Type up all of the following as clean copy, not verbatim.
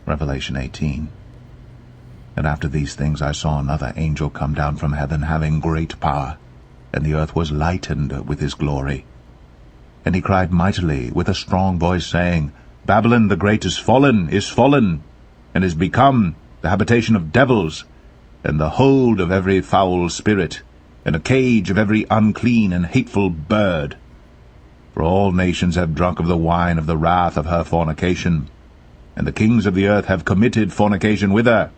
Revelation 18. And after these things I saw another angel come down from heaven, having great power, and the earth was lightened with his glory. And he cried mightily with a strong voice, saying, Babylon the great is fallen, and is become the habitation of devils, and the hold of every foul spirit, and a cage of every unclean and hateful bird. For all nations have drunk of the wine of the wrath of her fornication, and the kings of the earth have committed fornication with her,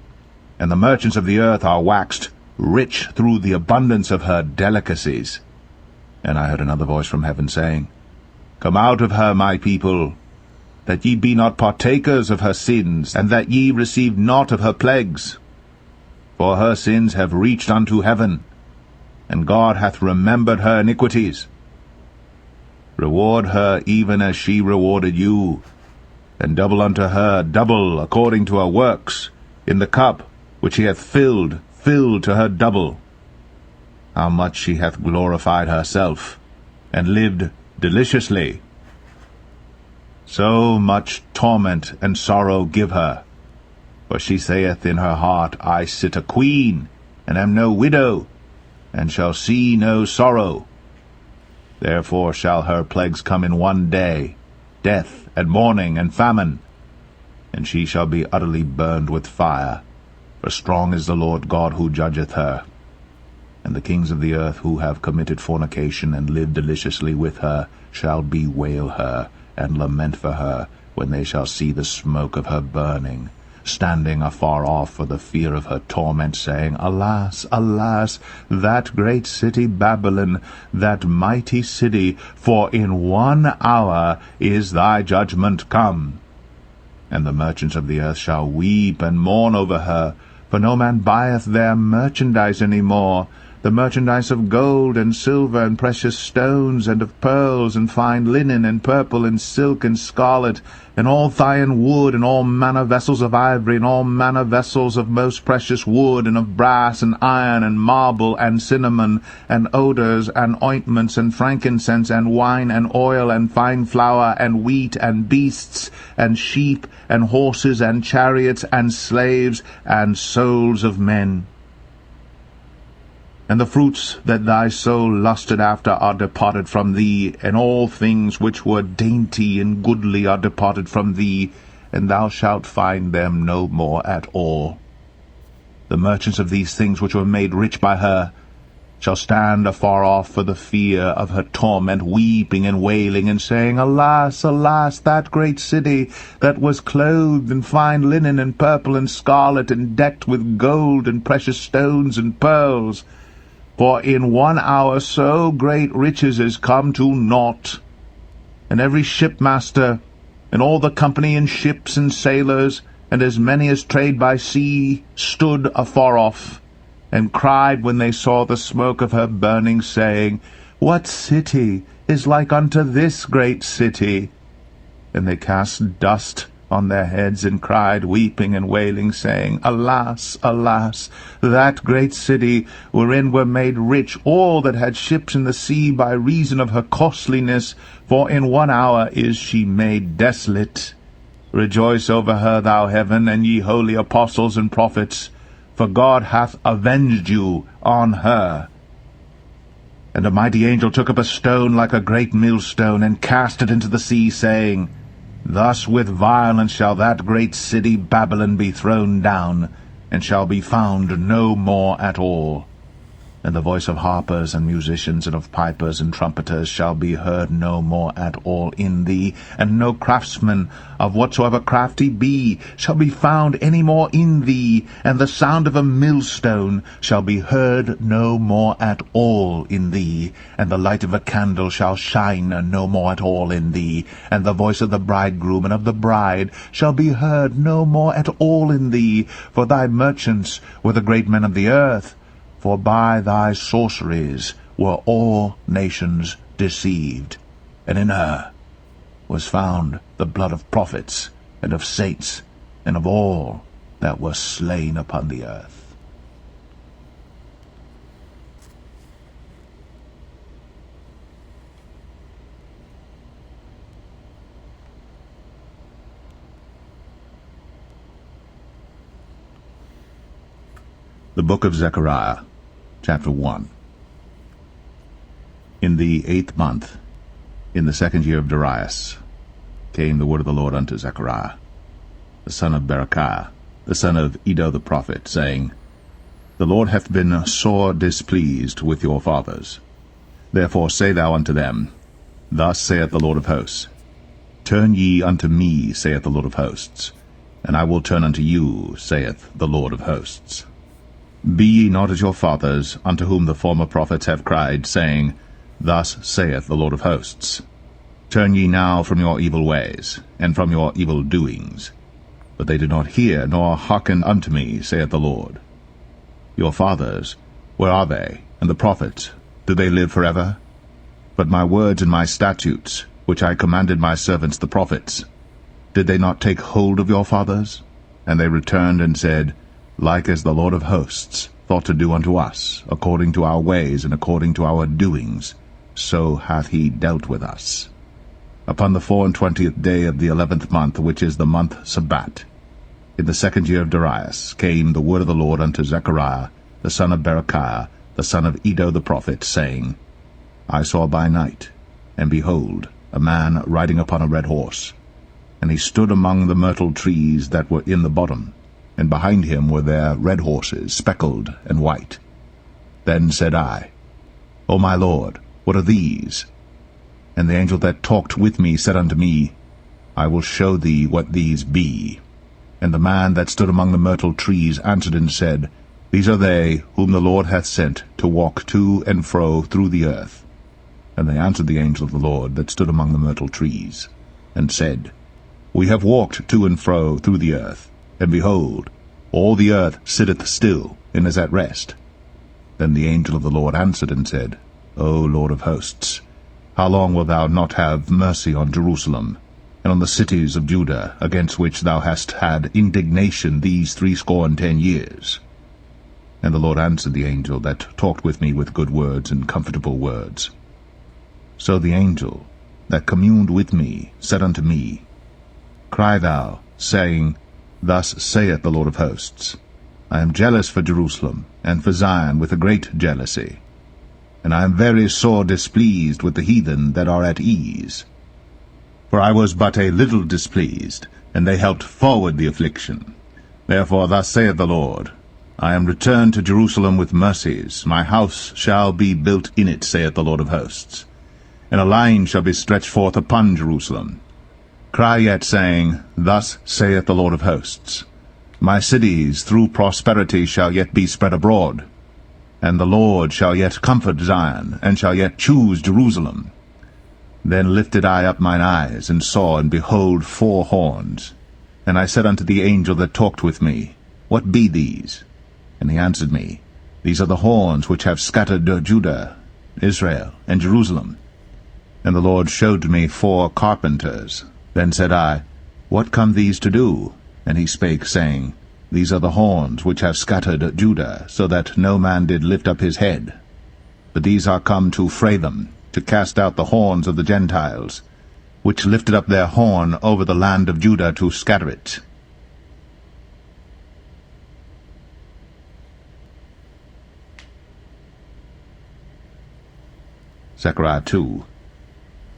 and the merchants of the earth are waxed rich through the abundance of her delicacies. And I heard another voice from heaven saying, Come out of her, my people, that ye be not partakers of her sins, and that ye receive not of her plagues. For her sins have reached unto heaven, and God hath remembered her iniquities. Reward her even as she rewarded you, and double unto her double according to her works, in the cup which she hath filled to her double. How much she hath glorified herself, and lived deliciously. So much torment and sorrow give her. For she saith in her heart, I sit a queen, and am no widow, and shall see no sorrow. Therefore shall her plagues come in one day, death, and mourning, and famine. And she shall be utterly burned with fire, for strong is the Lord God who judgeth her. And the kings of the earth who have committed fornication and lived deliciously with her shall bewail her, and lament for her, when they shall see the smoke of her burning, standing afar off for the fear of her torment, saying, Alas, alas, that great city Babylon, that mighty city, for in 1 hour is thy judgment come. And the merchants of the earth shall weep and mourn over her, for no man buyeth their merchandise any more, the merchandise of gold and silver and precious stones, and of pearls and fine linen and purple and silk and scarlet, and all Thyine wood, and all manner vessels of ivory, and all manner vessels of most precious wood, and of brass and iron and marble and cinnamon, and odours and ointments and frankincense and wine and oil and fine flour and wheat and beasts and sheep and horses and chariots and slaves and souls of men. And the fruits that thy soul lusted after are departed from thee, and all things which were dainty and goodly are departed from thee, and thou shalt find them no more at all. The merchants of these things which were made rich by her shall stand afar off for the fear of her torment, weeping and wailing, and saying, Alas, alas, that great city, that was clothed in fine linen and purple and scarlet, and decked with gold and precious stones and pearls! For in 1 hour so great riches is come to naught. And every shipmaster, and all the company in ships and sailors, and as many as trade by sea, stood afar off, and cried when they saw the smoke of her burning, saying, What city is like unto this great city? And they cast dust on their heads, and cried, weeping and wailing, saying, Alas, alas, that great city, wherein were made rich all that had ships in the sea by reason of her costliness, for in 1 hour is she made desolate. Rejoice over her, thou heaven, and ye holy apostles and prophets, for God hath avenged you on her. And a mighty angel took up a stone like a great millstone, and cast it into the sea, saying, Thus with violence shall that great city Babylon be thrown down, and shall be found no more at all. And the voice of harpers and musicians, and of pipers and trumpeters, shall be heard no more at all in thee, and no craftsman, of whatsoever craft he be, shall be found any more in thee, and the sound of a millstone shall be heard no more at all in thee, and the light of a candle shall shine no more at all in thee, and the voice of the bridegroom and of the bride shall be heard no more at all in thee, for thy merchants were the great men of the earth. For by thy sorceries were all nations deceived, and in her was found the blood of prophets, and of saints, and of all that were slain upon the earth. The book of Zechariah, chapter 1. In the 8th month, in the 2nd year of Darius, came the word of the Lord unto Zechariah, the son of Berechiah, the son of Iddo the prophet, saying, The Lord hath been sore displeased with your fathers. Therefore say thou unto them, Thus saith the Lord of hosts, Turn ye unto me, saith the Lord of hosts, and I will turn unto you, saith the Lord of hosts. Be ye not as your fathers, unto whom the former prophets have cried, saying, Thus saith the Lord of hosts. Turn ye now from your evil ways, and from your evil doings. But they did not hear, nor hearken unto me, saith the Lord. Your fathers, where are they? And the prophets, do they live forever? But my words and my statutes, which I commanded my servants the prophets, did they not take hold of your fathers? And they returned and said, Like as the Lord of hosts thought to do unto us, according to our ways and according to our doings, so hath he dealt with us. Upon the 24th day of the 11th month, which is the month Sabbat, in the 2nd year of Darius, came the word of the Lord unto Zechariah, the son of Berechiah, the son of Iddo the prophet, saying, I saw by night, and behold, a man riding upon a red horse, and he stood among the myrtle trees that were in the bottom, and behind him were there red horses, speckled and white. Then said I, O my Lord, what are these? And the angel that talked with me said unto me, I will show thee what these be. And the man that stood among the myrtle trees answered and said, These are they whom the Lord hath sent to walk to and fro through the earth. And they answered the angel of the Lord that stood among the myrtle trees, and said, We have walked to and fro through the earth, and behold, all the earth sitteth still, and is at rest. Then the angel of the Lord answered and said, O Lord of hosts, how long wilt thou not have mercy on Jerusalem, and on the cities of Judah, against which thou hast had indignation these 70 years? And the Lord answered the angel that talked with me with good words and comfortable words. So the angel that communed with me said unto me, Cry thou, saying, Thus saith the Lord of hosts, I am jealous for Jerusalem, and for Zion with a great jealousy. And I am very sore displeased with the heathen that are at ease. For I was but a little displeased, and they helped forward the affliction. Therefore thus saith the Lord, I am returned to Jerusalem with mercies, my house shall be built in it, saith the Lord of hosts. And a line shall be stretched forth upon Jerusalem. Cry yet, saying, Thus saith the Lord of hosts, My cities through prosperity shall yet be spread abroad, and the Lord shall yet comfort Zion, and shall yet choose Jerusalem. Then lifted I up mine eyes, and saw, and behold, 4 horns. And I said unto the angel that talked with me, What be these? And he answered me, These are the horns which have scattered Judah, Israel, and Jerusalem. And the Lord showed me 4 carpenters. Then said I, What come these to do? And he spake, saying, These are the horns which have scattered Judah, so that no man did lift up his head. But these are come to fray them, to cast out the horns of the Gentiles, which lifted up their horn over the land of Judah to scatter it. Zechariah 2.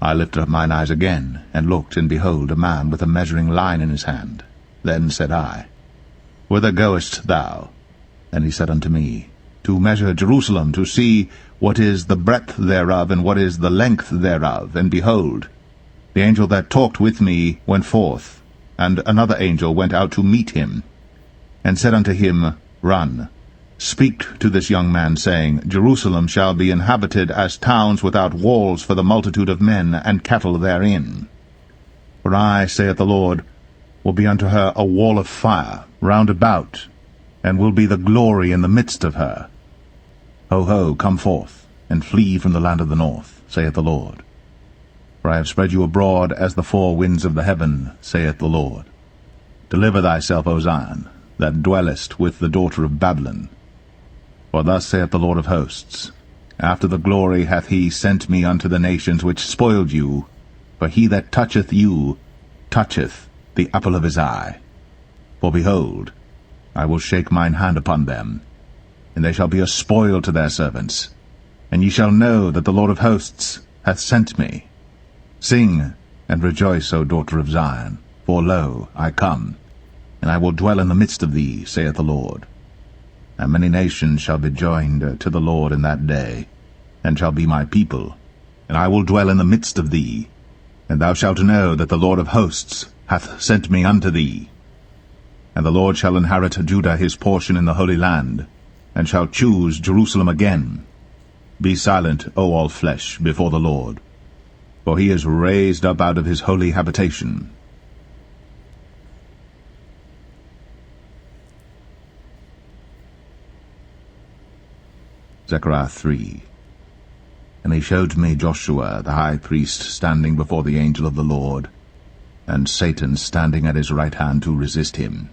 I lifted up mine eyes again, and looked, and behold, a man with a measuring line in his hand. Then said I, Whither goest thou? And he said unto me, To measure Jerusalem, to see what is the breadth thereof, and what is the length thereof. And behold, the angel that talked with me went forth, and another angel went out to meet him, and said unto him, Run, speak to this young man, saying, Jerusalem shall be inhabited as towns without walls for the multitude of men and cattle therein. For I, saith the Lord, will be unto her a wall of fire round about, and will be the glory in the midst of her. Ho, ho, come forth, and flee from the land of the north, saith the Lord. For I have spread you abroad as the 4 winds of the heaven, saith the Lord. Deliver thyself, O Zion, that dwellest with the daughter of Babylon. For thus saith the Lord of hosts, After the glory hath he sent me unto the nations which spoiled you, for he that toucheth you toucheth the apple of his eye. For behold, I will shake mine hand upon them, and they shall be a spoil to their servants. And ye shall know that the Lord of hosts hath sent me. Sing and rejoice, O daughter of Zion, for lo, I come, and I will dwell in the midst of thee, saith the Lord. And many nations shall be joined to the Lord in that day, and shall be my people, and I will dwell in the midst of thee. And thou shalt know that the Lord of hosts hath sent me unto thee. And the Lord shall inherit Judah his portion in the Holy Land, and shall choose Jerusalem again. Be silent, O all flesh, before the Lord, for he is raised up out of his holy habitation. Zechariah 3. And he showed me Joshua the high priest standing before the angel of the Lord, and Satan standing at his right hand to resist him.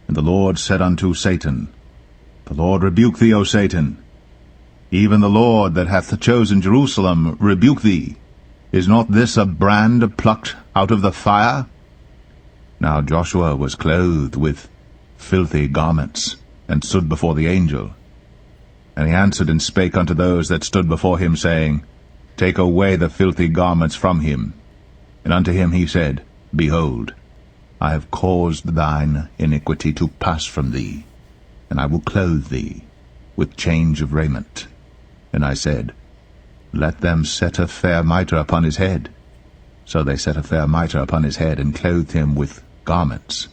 And the Lord said unto Satan, The Lord rebuke thee, O Satan. Even the Lord that hath chosen Jerusalem rebuke thee. Is not this a brand plucked out of the fire? Now Joshua was clothed with filthy garments, and stood before the angel. And he answered and spake unto those that stood before him, saying, Take away the filthy garments from him. And unto him he said, Behold, I have caused thine iniquity to pass from thee, and I will clothe thee with change of raiment. And I said, Let them set a fair mitre upon his head. So they set a fair mitre upon his head, and clothed him with garments.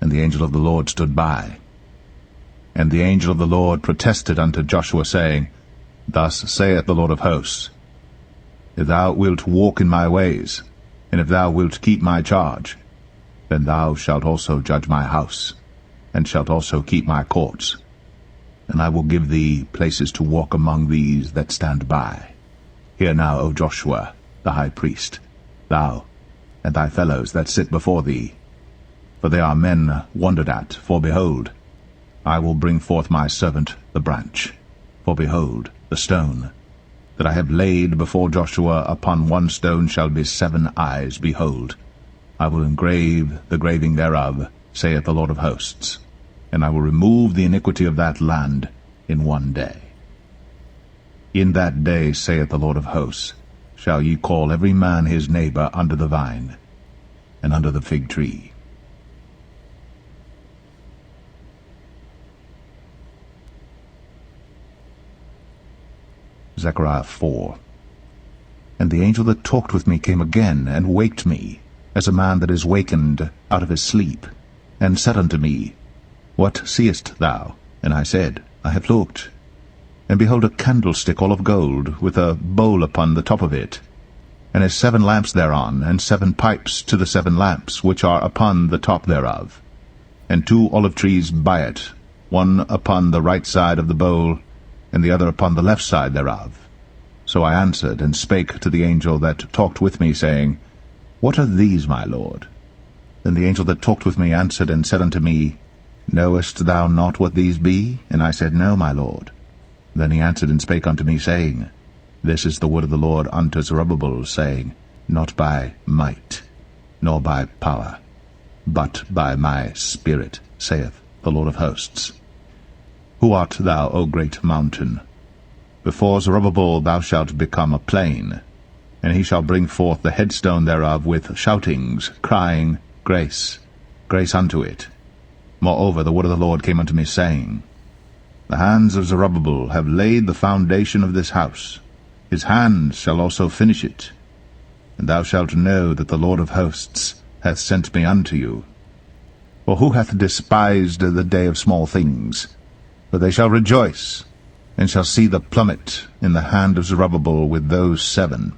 And the angel of the Lord stood by. And the angel of the Lord protested unto Joshua, saying, Thus saith the Lord of hosts, If thou wilt walk in my ways, and if thou wilt keep my charge, then thou shalt also judge my house, and shalt also keep my courts. And I will give thee places to walk among these that stand by. Hear now, O Joshua, the high priest, thou and thy fellows that sit before thee. For they are men wondered at, for behold, I will bring forth my servant the branch. For behold, the stone that I have laid before Joshua upon one stone shall be 7 eyes. Behold, I will engrave the graving thereof, saith the Lord of hosts, and I will remove the iniquity of that land in one day. In that day, saith the Lord of hosts, shall ye call every man his neighbor under the vine, and under the fig tree. Zechariah 4. And the angel that talked with me came again, and waked me, as a man that is wakened out of his sleep, and said unto me, What seest thou? And I said, I have looked, and behold a candlestick all of gold, with a bowl upon the top of it, and has 7 lamps thereon, and 7 pipes to the 7 lamps which are upon the top thereof, and 2 olive trees by it, one upon the right side of the bowl, and the other upon the left side thereof. So I answered and spake to the angel that talked with me, saying, What are these, my lord? Then the angel that talked with me answered and said unto me, Knowest thou not what these be? And I said, No, my lord. Then he answered and spake unto me, saying, This is the word of the Lord unto Zerubbabel, saying, Not by might, nor by power, but by my Spirit, saith the Lord of hosts. Who art thou, O great mountain? Before Zerubbabel thou shalt become a plain, and he shall bring forth the headstone thereof with shoutings, crying, Grace, grace unto it. Moreover the word of the Lord came unto me, saying, The hands of Zerubbabel have laid the foundation of this house. His hands shall also finish it. And thou shalt know that the Lord of hosts hath sent me unto you. For who hath despised the day of small things? For they shall rejoice, and shall see the plummet in the hand of Zerubbabel with those 7.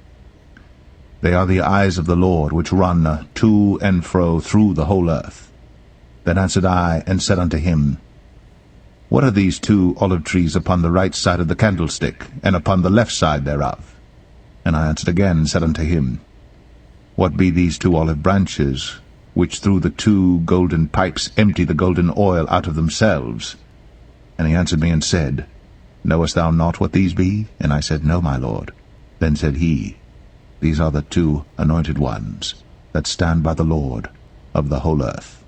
They are the eyes of the Lord, which run to and fro through the whole earth. Then answered I, and said unto him, What are these 2 olive trees upon the right side of the candlestick, and upon the left side thereof? And I answered again, and said unto him, What be these 2 olive branches, which through the 2 golden pipes empty the golden oil out of themselves? And he answered me and said, Knowest thou not what these be? And I said, No, my lord. Then said he, These are the 2 anointed ones that stand by the Lord of the whole earth.